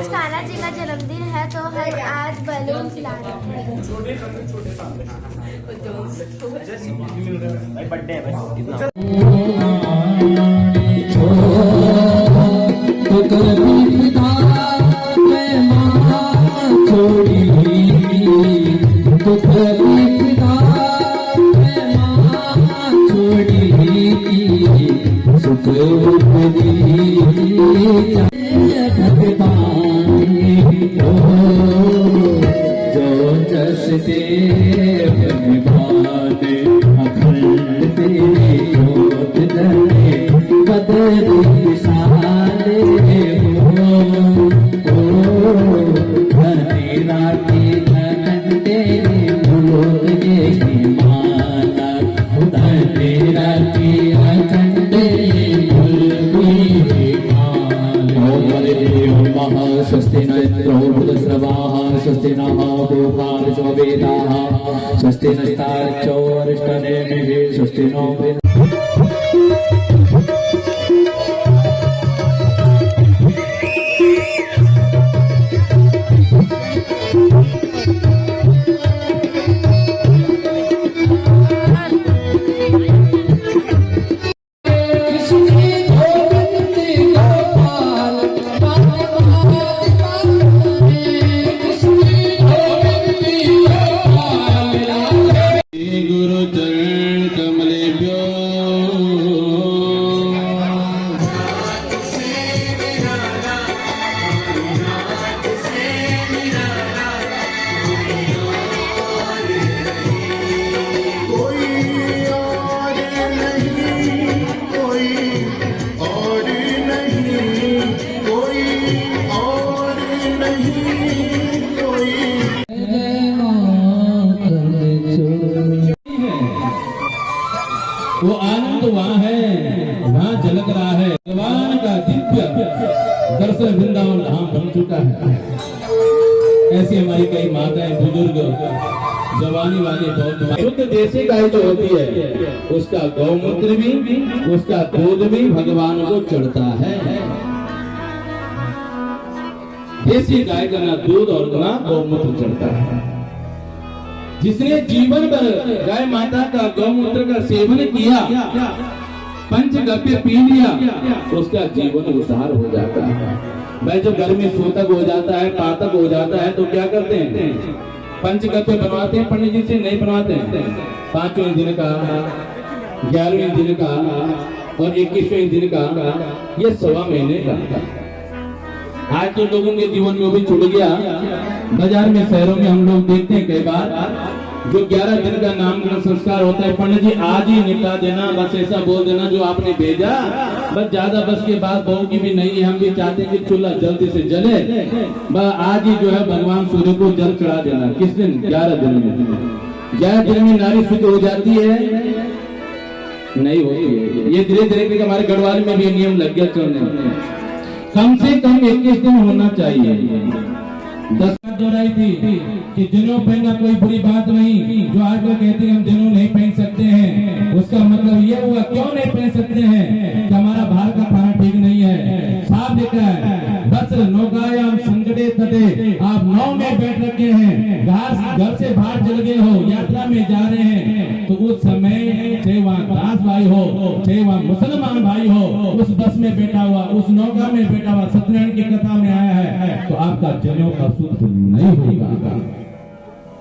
आज कान्हा जी का जन्मदिन है तो हम आज बलून खिला रहे हैं। बर्थडे है बस। स्वस्ति न इन्द्रो भूतस्रवाः स्वस्ति नः पूर्वा वेदाः स्वस्ति नस्तार्क्ष्यो अरिष्टनेमिः स्वस्ति नो वो आनंद वहाँ है, वहाँ झलक रहा है। भगवान का दिव्य दर्शन वृंदावन धाम बन चुका है। ऐसी हमारी कई माताएं बुजुर्ग जवानी वाली बहुत शुद्ध देसी गाय जो होती है उसका गौमूत्र भी उसका दूध भी भगवान को चढ़ता है। देसी गाय का ना दूध और ना गौमूत्र चढ़ता है। जिसने जीवन भर गाय माता का गौमूत्र का सेवन किया, पंचगव्य पी लिया, उसका जीवन उद्धार हो जाता है। भाई जब घर में सूतक हो जाता है, पातक हो जाता है तो क्या करते हैं? पंचगव्य बनवाते हैं पंडित जी से, नहीं बनवाते हैं। 5वें दिन का, 11वें दिन का और 21वें दिन का, ये 1.25 महीने का। आज तो लोगों के जीवन में भी छूट गया। बाजार में शहरों में हम लोग देखते हैं कई बार जो 11 दिन का नामकरण संस्कार होता है, पंडित जी आज ही निपटा देना, बस ऐसा बोल देना जो आपने भेजा, बस ज्यादा बस के बाद बहू की भी नहीं है। हम भी चाहते हैं कि चूल्हा जल्दी से जले, बस आज ही जो है भगवान सूर्य को जल चढ़ा देना। किस दिन? 11 दिन में। 11 दिन में नारी शुद्ध हो जाती है? नहीं होती है। ये धीरे धीरे हमारे गढ़वाल में भी नियम लग गया चलने। कम से कम 21 दिन होना चाहिए। 10 दोहराई थी कि जनेऊ पहनना कोई बुरी बात नहीं। जो आज लोग कहते हैं हम जनेऊ नहीं पहन सकते हैं, उसका मतलब ये हुआ क्यों नहीं पहन सकते हैं कि हमारा बाहर का खाना ठीक नहीं है। साफ लिखा है वस्त्र नौकायाम संकटे तटे। आप नाव में बैठ रखे हैं, घर से बाहर चल गए हो, यात्रा में जा रहे हैं, तो उस समय चाहे वहाँ दास भाई हो, चाहे वहाँ मुसलमान भाई हो, उस बस में बैठा हुआ, उस नौका में बैठा हुआ, सत्यनारायण की कथा में आया है, तो आपका जनेऊ का शुद्ध नहीं होगा,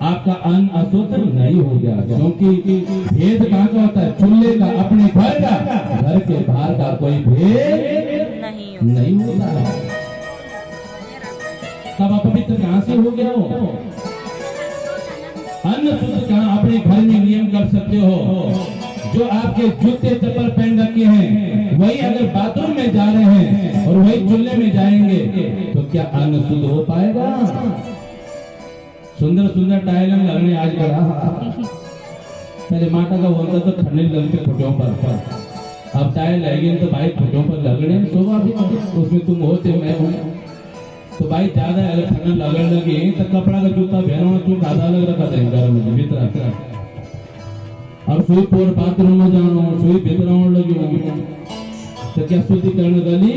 आपका अन्न अशुद्ध नहीं होगा। क्योंकि भेद कहाँ का होता है? चूल्हे का, अपने घर का, घर के बाहर का कोई भेद नहीं होता है। तब अपवित्र कहाँ से हो गया हो? अन्न शुद्ध कहाँ अपने घर में नियम कर सकते हो। जो आपके जूते चप्पल पहन रखे हैं वही अगर बाथरूम में जा रहे हैं और वही चूल्हे में जाएंगे तो क्या अन्न शुद्ध हो पाएगा? सुंदर सुंदर टाइल लगने आज करा। पहले माता का बोलता तो ठंडे लगते फुटों पर, अब टाइल लगेंगे तो भाई फुटों पर लगने स्वाभाविक। उसमें तुम होते मैं हूँ तो भाई ज्यादा अगर ठंड लगने लगे तो कपड़ा का जूता पहनो तू आधा अलग रखा देंगे घर में भीतर। और सुई पोर बाथरूम में जानो, सुई भीतर लगी तो क्या शुद्धिकरण गली?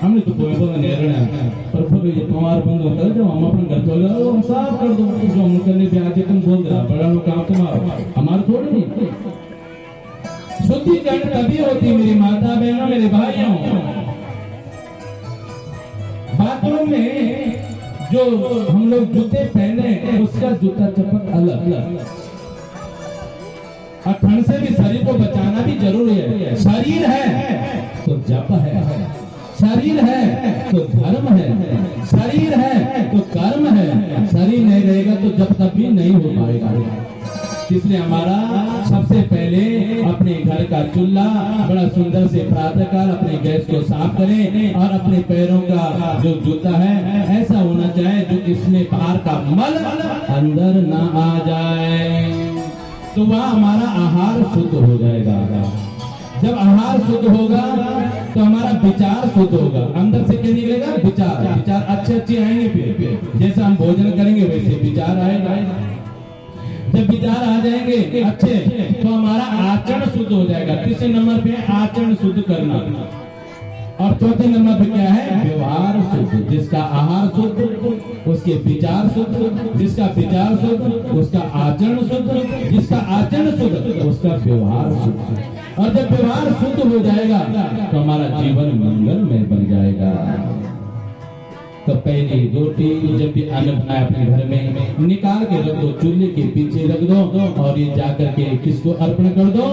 हमने तो कोई बोला निर्णय पर फिर ये तुम्हारा बंद होता है, जब हम अपने घर चले जाओ हम साफ कर दो, जो हम करने पे आके तुम बोल रहा बड़ा लोग काम तुम्हारा हमारा थोड़ी नहीं। शुद्धिकरण तभी होती मेरी माता बहनों मेरे भाइयों। बाथरूम में जो हम लोग जूते पहने उसका जूता चप्पल अलग, और ठंड से भी शरीर को बचाना भी जरूरी है। शरीर है तो जप है, शरीर है तो धर्म है, शरीर है तो कर्म है। शरीर नहीं रहेगा तो जब तक भी नहीं हो पाएगा। इसलिए हमारा सबसे पहले अपने घर का चूल्हा बड़ा सुंदर से प्रातःकाल अपने गैस को साफ करें, और अपने पैरों का जो जूता है ऐसा होना चाहिए जो इसमें बाहर का मल अंदर ना आ जाए, तो वह हमारा आहार शुद्ध हो जाएगा। जब आहार शुद्ध होगा तो हमारा विचार शुद्ध होगा। अंदर से क्या निकलेगा? विचार। विचार अच्छे आएंगे, फिर जैसा हम भोजन करेंगे वैसे विचार आएगा। जब विचार आ जाएंगे अच्छे तो हमारा आचरण शुद्ध हो जाएगा। तीसरे नंबर पे आचरण शुद्ध करना, और चौथे नंबर पे क्या है? व्यवहार शुद्ध। जिसका आहार शुद्ध उसके विचार शुद्ध, जिसका विचार शुद्ध उसका आचरण शुद्ध, जिसका आचरण शुद्ध उसका व्यवहार शुद्ध। और जब व्यवहार शुद्ध हो जाएगा तो हमारा जीवन मंगलमय बन जाएगा। तो पहली रोटी जब भी अन्न बनाए अपने घर में निकाल के रख दो, चूल्हे के पीछे रख दो, और ये जाकर के किसको अर्पण कर दो?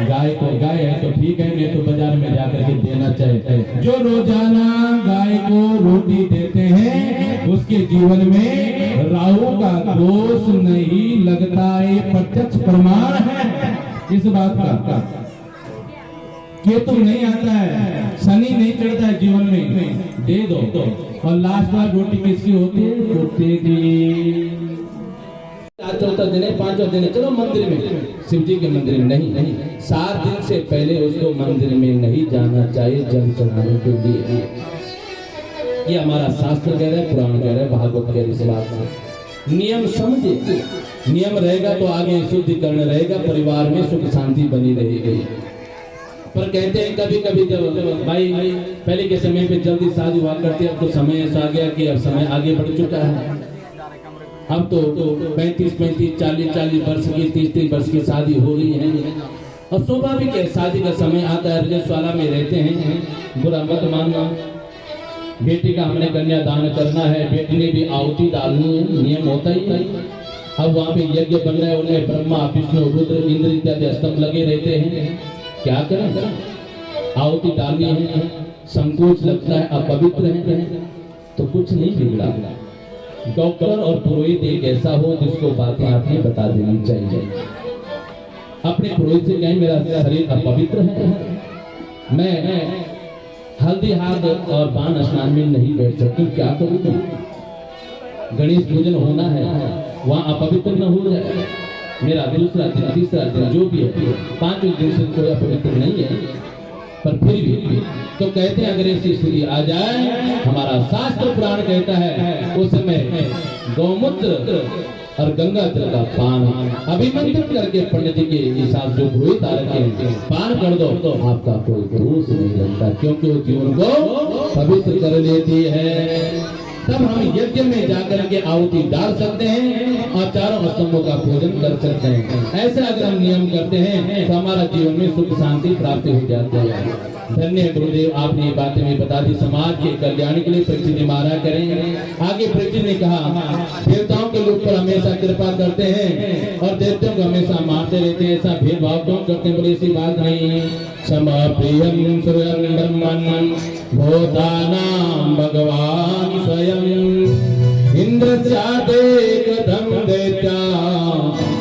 गाय को। गाय है तो ठीक है, नहीं तो बाजार में जाकर के देना चाहिए। जो रोजाना गाय को रोटी देते हैं उसके जीवन में राहु का दोष नहीं लगता है। प्रत्यक्ष प्रमाण है इस बात का। केतु नहीं आता है, शनि नहीं चढ़ता है जीवन में, दे दो। और लास्ट बार रोटी किसकी होती है? कुत्ते की। चौथा दिन है, पांचवा दिन है, चलो मंदिर में, शिव जी के मंदिर में नहीं। 7 दिन से पहले उसको मंदिर में नहीं जाना चाहिए जल चढ़ाने के लिए। ये हमारा शास्त्र कह रहा है, पुराण कह रहा है, भागवत कह रहा है। इस बात से नियम समझे, नियम रहेगा तो आगे शुद्धिकरण रहेगा, परिवार में सुख शांति बनी रहेगी। पर कहते हैं कभी कभी जब भाई पहले के समय पे जल्दी शादी हुआ करती, अब तो समय ऐसा आ गया कि अब समय आगे बढ़ चुका है। अब तो 35, 40 वर्ष की 30 वर्ष की शादी हो रही है। और स्वाभाविक है, शादी का समय आता है, रजस्वाला में रहते हैं, बुरा मत मानना। बेटी का हमने कन्यादान करना है, बेटी ने भी आहुति डालनी है, नियम होता ही है। अब वहाँ पे यज्ञ बन रहा है, उनमें ब्रह्मा विष्णु रुद्र इंद्र इत्यादि स्तंभ लगे रहते हैं। क्या करें? आहुति डालनी है, संकोच लगता है, अपवित्र है तो कुछ नहीं बिगड़ा। डॉक्टर और पुरोहित एक ऐसा हो जिसको बातें आपने बता देनी चाहिए। अपने पुरोहित से कहें मेरा शरीर अपवित्र है, मैं हल्दी हाथ और बाण स्नान में नहीं बैठ सकती, क्या करूँ? गणेश पूजन होना है, वहाँ अपवित्र न हो जाए। मेरा दूसरा दिन, तीसरा दिन जो भी है, 5 दिन से कोई अपवित्र नहीं है, पर फिर भी तो कहते हैं अगर ऐसी स्थिति आ जाए, हमारा शास्त्र पुराण कहता है उस समय गौमूत्र और गंगा जल का पान अभिमंत्रित करके पंडित जी के हिसाब जो पुरोहित आ रखे हैं पान कर दो तो आपका कोई दोष नहीं लगता, क्योंकि वो जीवन को पवित्र कर लेती है। तब हम यज्ञ में जाकर के आहुति डाल सकते हैं और चारों स्तंभों का पूजन कर सकते हैं। ऐसा अगर हम नियम करते हैं तो हमारा जीवन में सुख शांति प्राप्त हो जाती है। धन्य गुरुदेव, आपने ये बातें भी बता दी, समाज के कल्याण के लिए परीक्षित जी महाराज करेंगे। आगे परीक्षित ने कहा देवताओं के लोग पर हमेशा कृपा करते हैं और देवताओं को हमेशा मारते रहते हैं, ऐसा भेदभाव क्यों करते हैं? बोले ऐसी बात नहीं। समप्रियं श्रुयं ब्रह्मन् भूतानां भगवान स्वयं इंद्रस्यादेकधं दैत्या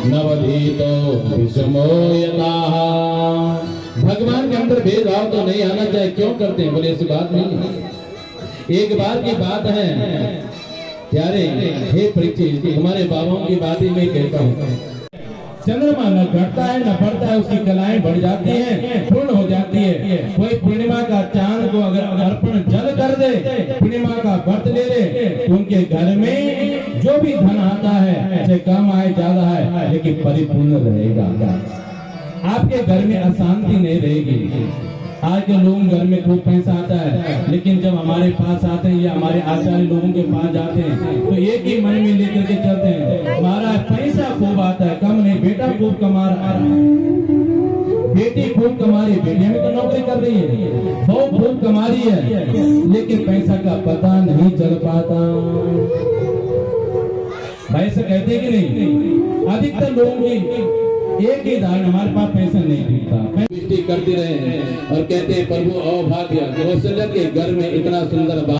नवधीतो विषमो यथाः। भगवान के अंदर भेदभाव तो नहीं आना चाहिए, क्यों करते हैं? बोले ऐसी बात नहीं। एक बार की बात है प्यारे, हे परीक्षित, हमारे बाबाओं की बात ही मैं कहता हूँ। चंद्रमा न घटता है न बढ़ता है, उसकी कलाएं बढ़ जाती हैं, पूर्ण हो जाती है। कोई पूर्णिमा का चांद को अगर अर्पण जल कर दे, पूर्णिमा का व्रत ले ले, तो उनके घर में जो भी धन आता है, चाहे कम आए ज्यादा है, लेकिन परिपूर्ण रहेगा। आपके घर में अशांति नहीं रहेगी। आज के लोग घर में खूब पैसा आता है, लेकिन जब हमारे पास आते हैं या हमारे आचार्य लोगों के पास जाते हैं तो एक ही मन में लेकर के चलते हैं, महाराज पैसा खूब आता है, कम नहीं, बेटा खूब कमा रहा है, बेटी खूब कमा रही है, बेटी में तो नौकरी कर रही है, बहू खूब कमा रही है, लेकिन पैसा का पता नहीं चल पाता। भाई से कहते कि नहीं, अधिकतर लोगों की एक ही दान, हमारे पास पैसा नहीं मिलता, सृष्टि करते रहे हैं और कहते हैं प्रभु अभाग्य कौशल्या के घर में इतना सुंदर बात